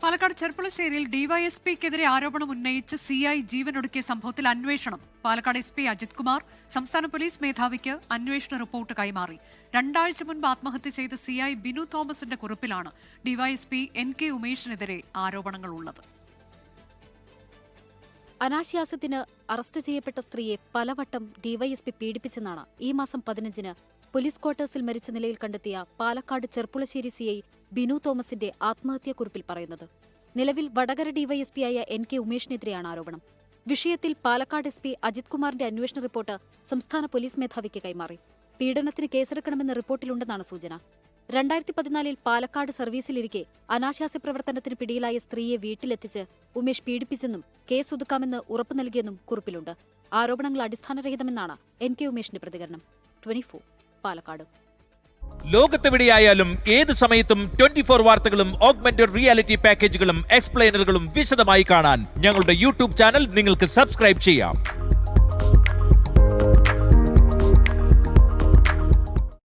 പാലക്കാട് ചെർപ്പുളശ്ശേരിയിൽ ഡിവൈഎസ്പിക്കെതിരെ ആരോപണം ഉന്നയിച്ച് സിഐ ജീവനൊടുക്കിയ സംഭവത്തിൽ അന്വേഷണം. പാലക്കാട് എസ് പി അജിത് കുമാർ സംസ്ഥാന പോലീസ് മേധാവിക്ക് അന്വേഷണ റിപ്പോർട്ട് കൈമാറി. 2 ആഴ്ച മുൻപ് ആത്മഹത്യ ചെയ്ത സിഐ ബിനു തോമസിന്റെ കുറിപ്പിലാണ് ഡിവൈഎസ്പി NK ഉമേഷിനെതിരെ ആരോപണങ്ങളുള്ളത്. അനാശാസ്യത്തിന് അറസ്റ്റ് ചെയ്യപ്പെട്ട സ്ത്രീയെ പലവട്ടം ഡിവൈഎസ്പി പീഡിപ്പിച്ചെന്നാണ് ഈ മാസം 15-ന് പോലീസ് ക്വാർട്ടേഴ്സിൽ മരിച്ച നിലയിൽ കണ്ടെത്തിയ പാലക്കാട് ചെർപ്പുളശ്ശേരി സിഐ ബിനു തോമസിന്റെ ആത്മഹത്യാക്കുറിപ്പിൽ പറയുന്നത്. നിലവിൽ വടകര ഡിവൈഎസ്പിയായ NK ഉമേഷിനെതിരെയാണ് ആരോപണം. വിഷയത്തിൽ പാലക്കാട് എസ് പി അജിത് കുമാറിന്റെ അന്വേഷണ റിപ്പോർട്ട് സംസ്ഥാന പോലീസ് മേധാവിക്ക് കൈമാറി. പീഡനത്തിന് കേസെടുക്കണമെന്ന റിപ്പോർട്ടിലുണ്ടെന്നാണ് സൂചന. 2014-ൽ പാലക്കാട് സർവീസിലിരിക്കെ അനാശാസ്യ പ്രവർത്തനത്തിന് പിടിയിലായ സ്ത്രീയെ വീട്ടിലെത്തിച്ച് ഉമേഷ് പീഡിപ്പിച്ചെന്നും കേസ് ഒതുക്കാമെന്ന് ഉറപ്പു നൽകിയെന്നും കുറിപ്പിലുണ്ട്. ആരോപണങ്ങൾ അടിസ്ഥാനരഹിതമെന്നാണ് NK ഉമേഷിന്റെ പ്രതികരണം. 24 പാലക്കാട്. ലോകത്തെവിടെയായാലും ഏത് സമയത്തും 24 വാർത്തകളും ഓഗ്മെന്റഡ് റിയാലിറ്റി പാക്കേജുകളും എക്സ്പ്ലെയിനറുകളും വിശദമായി കാണാൻ ഞങ്ങളുടെ യൂട്യൂബ് ചാനൽ നിങ്ങൾക്ക് സബ്സ്ക്രൈബ് ചെയ്യാം.